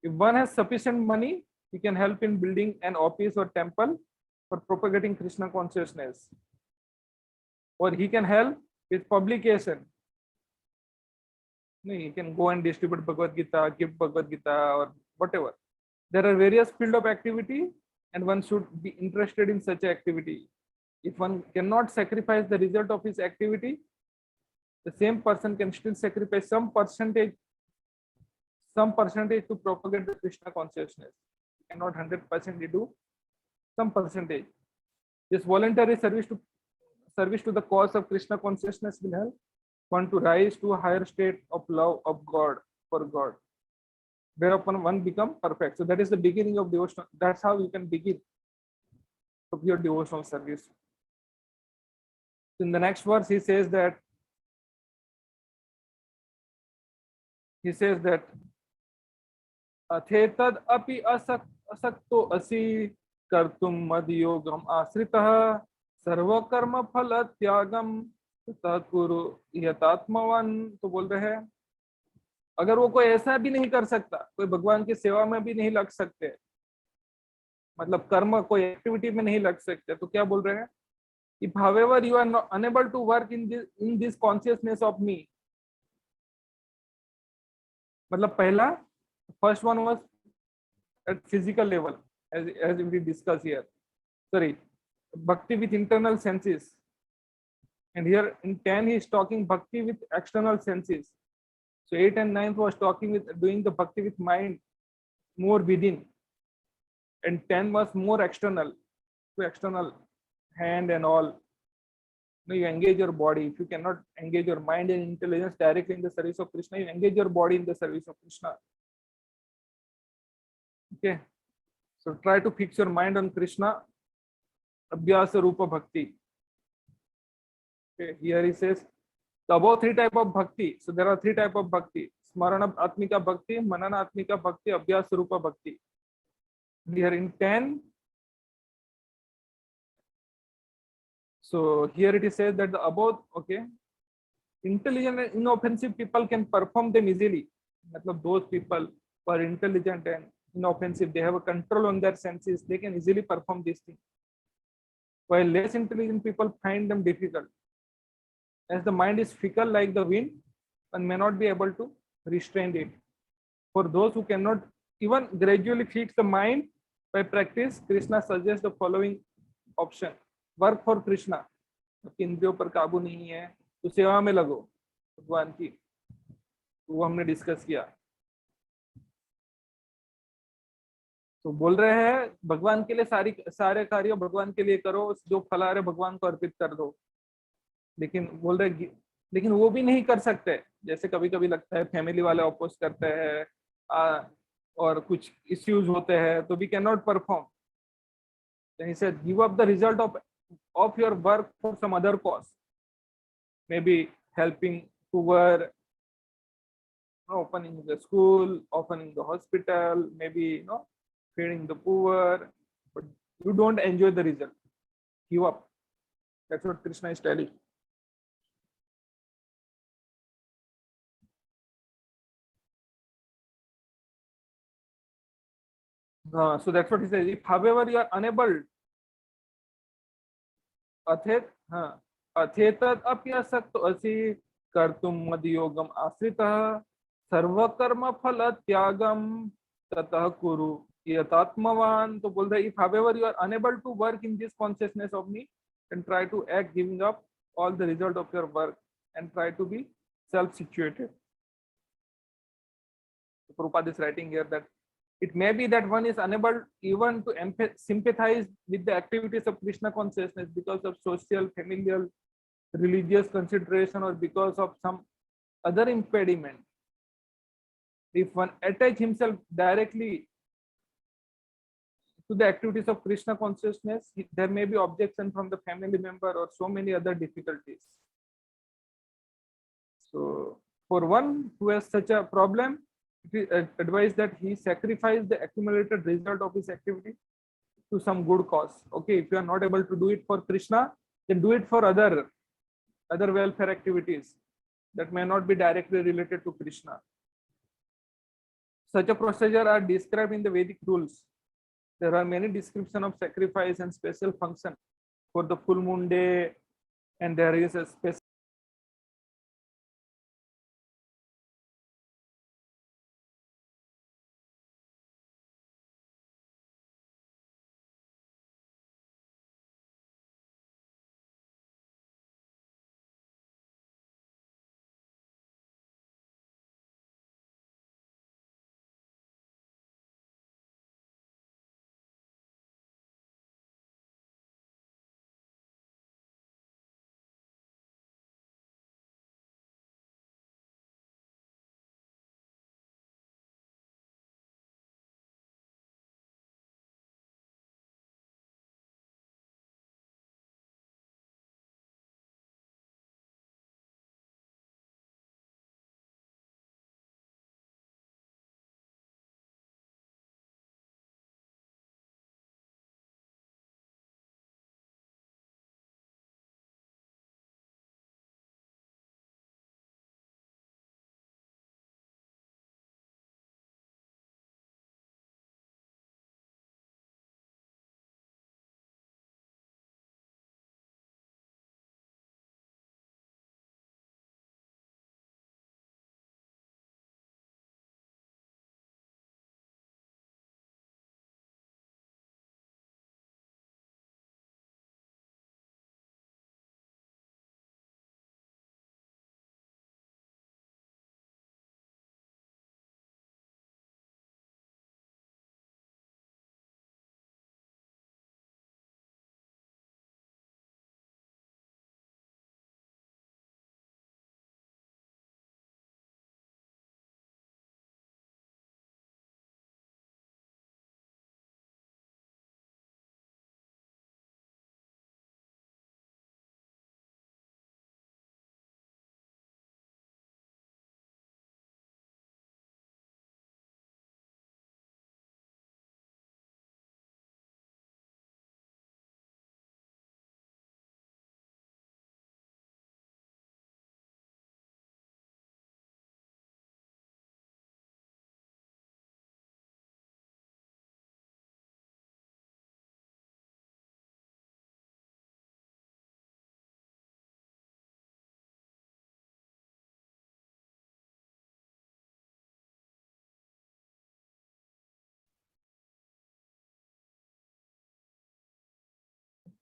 If one has sufficient money, he can help in building an office or temple for propagating Krishna consciousness. Or he can help with publication. He can go and distribute Bhagavad Gita, give Bhagavad Gita or whatever. There are various fields of activity and one should be interested in such activity. If one cannot sacrifice the result of his activity, the same person can still sacrifice some percentage to propagate the Krishna consciousness. You cannot 100% do some percentage. This voluntary service to the cause of Krishna consciousness will help one to rise to a higher state of love of God for God, whereupon one become perfect. So that is the beginning of devotional. That's how you can begin of your devotional service. In the next verse, he says that athetad api asakto asi kartum mad yogam asritah सर्व कर्म फल त्यागम तकुरु यतात्मवान. तो बोल रहे हैं अगर वो कोई ऐसा भी नहीं कर सकता, कोई भगवान की सेवा में भी नहीं लग सकते, मतलब कर्म कोई एक्टिविटी में नहीं लग सकते, तो क्या बोल रहे हैं कि however you are not unable to work in this consciousness of me. मतलब पहला first one was at physical level as we discuss here. Sorry, bhakti with internal senses. And here in 10 he is talking bhakti with external senses. So 8 and 9 was talking with doing the bhakti with mind more within, and 10 was more external, to external hand and all. You engage your body. If you cannot engage your mind and intelligence directly in the service of Krishna, you engage your body in the service of Krishna. Okay, so try to fix your mind on Krishna. Abhyasa Rupa Bhakti. Okay, here he says the above three type of bhakti. So there are three type of bhakti: Smarana Atmika Bhakti, Manana Atmika Bhakti, Abhyasa Rupa Bhakti. Here in 10, so here it is said that the above, okay, intelligent and inoffensive people can perform them easily. Matlab those people who are intelligent and inoffensive, they have a control on their senses, they can easily perform these things. While less intelligent people find them difficult. As the mind is fickle like the wind, one may not be able to restrain it. For those who cannot even gradually fix the mind by practice, Krishna suggests the following option: work for Krishna. इंद्रियों पर काबू नहीं है तो सेवा में लगो भगवान की, वो हमने डिस्कस किया. तो बोल रहे हैं भगवान के लिए सारे कार्य भगवान के लिए करो, जो फल आ रहे भगवान को अर्पित कर दो. लेकिन बोल रहे लेकिन वो भी नहीं कर सकते. जैसे कभी कभी लगता है फैमिली वाले अपोज करते हैं और कुछ इश्यूज होते हैं, तो we can not perform. He said, give up the result of your work for some other cause, maybe helping poor, opening the school, opening the hospital, maybe feeding the poor, but you don't enjoy the result. Give up. That's what Krishna is telling. So that's what he says. If however you are unable, अथेतद अप्यसक्त असि कर्तुम मदयोगम आश्रितः सर्वकर्म फल त्यागम ततः कुरु यतात्मवान. तो बोल रहे if however you are unable to work in this consciousness of me, then try to act giving up all the result of your work and try to be self-situated. Prabhupada is writing here that it may be that one is unable even to sympathize with the activities of Krishna consciousness because of social, familial, religious consideration, or because of some other impediment. If one attach himself directly to the activities of Krishna consciousness, there may be objection from the family member or so many other difficulties. So for one who has such a problem, it is advised that he sacrifice the accumulated result of his activity to some good cause. Okay, if you are not able to do it for Krishna, then do it for other welfare activities that may not be directly related to Krishna. Such a procedure are described in the Vedic rules. There are many descriptions of sacrifice and special function for the full moon day, and there is a special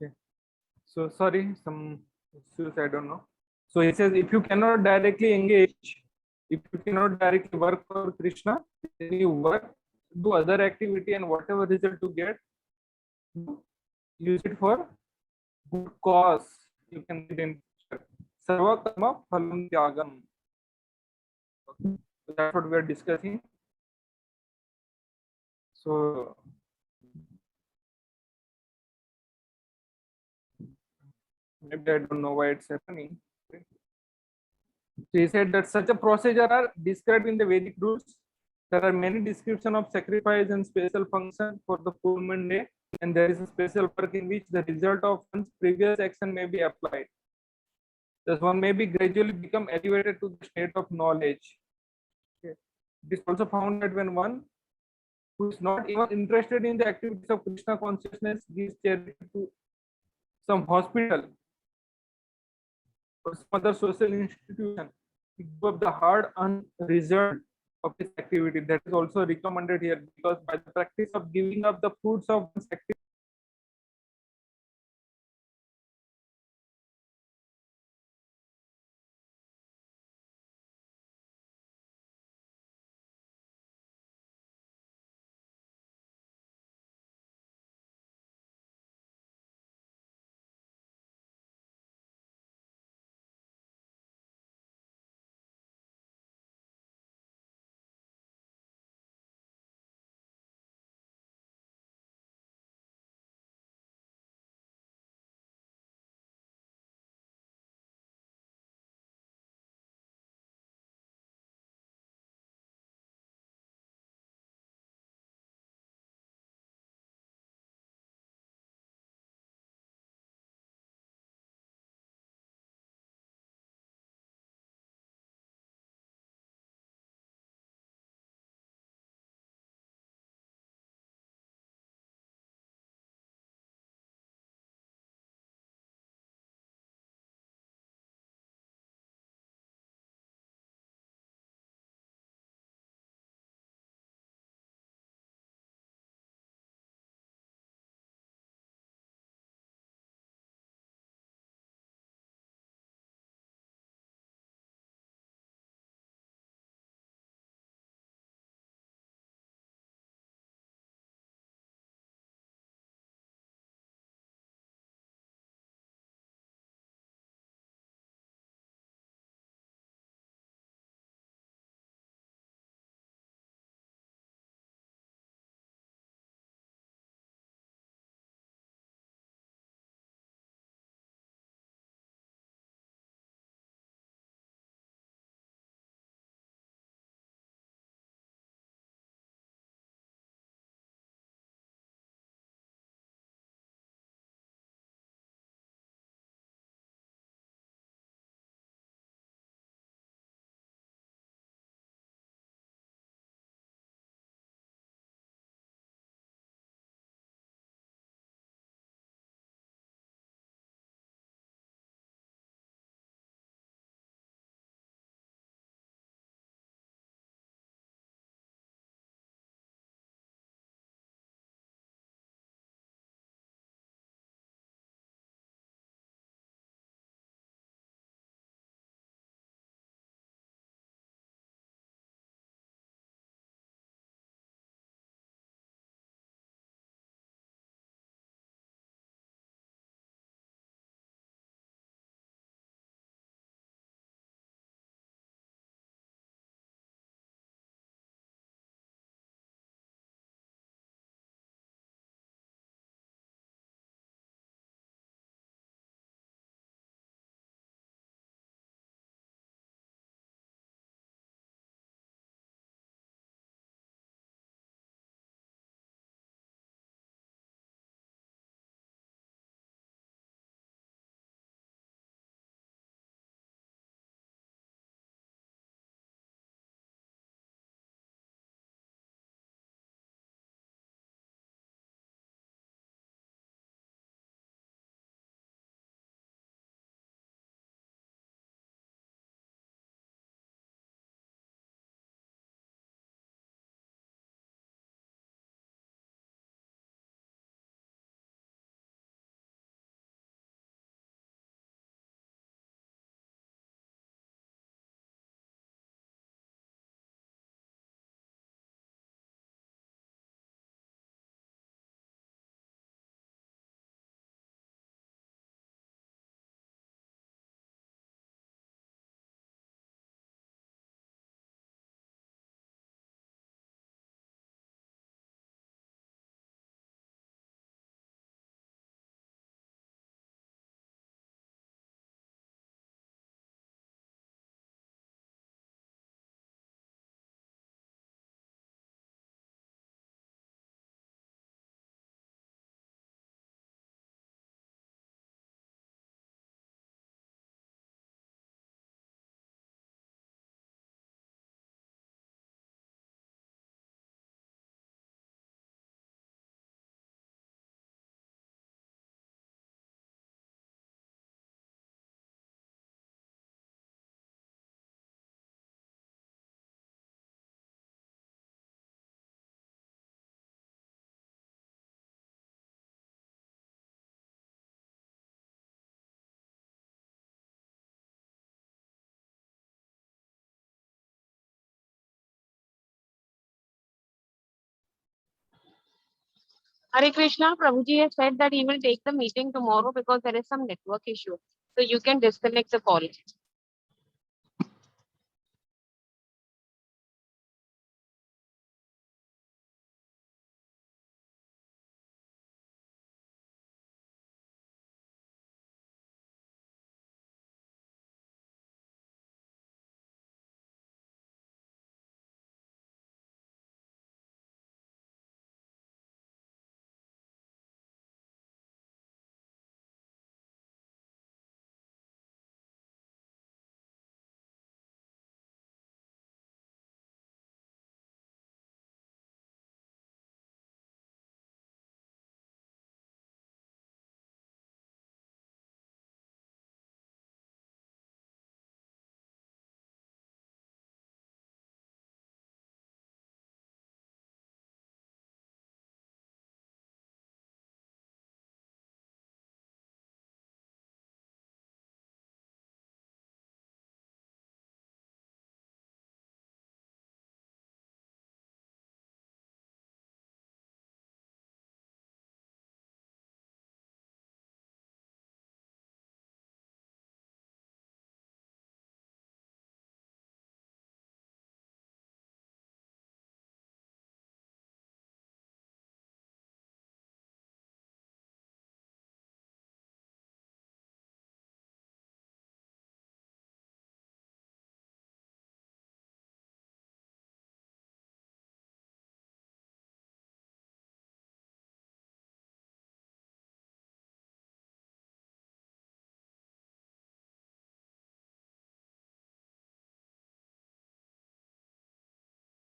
Okay. So sorry, some issues, I don't know. So he says, if you cannot directly engage, if you cannot directly work for Krishna, then you work, do other activity, and whatever result you get, use it for good cause. You can get in Sarva Karma Phalam Tyagam. Okay. So that's what we are discussing. So maybe I don't know why it's happening. So he said that such a procedure are described in the Vedic rules. There are many descriptions of sacrifice and special function for the full moon day, and there is a special work in which the result of one's previous action may be applied. Thus, one may be gradually become elevated to the state of knowledge. Okay. It is also found that when one who is not even interested in the activities of Krishna consciousness gives charity to some hospital or some other social institution, he give up the hard-earned result of his activity. That is also recommended here, because by the practice of giving up the fruits of one's activity, Hare Krishna, Prabhuji has said that he will take the meeting tomorrow because there is some network issue. So you can disconnect the call.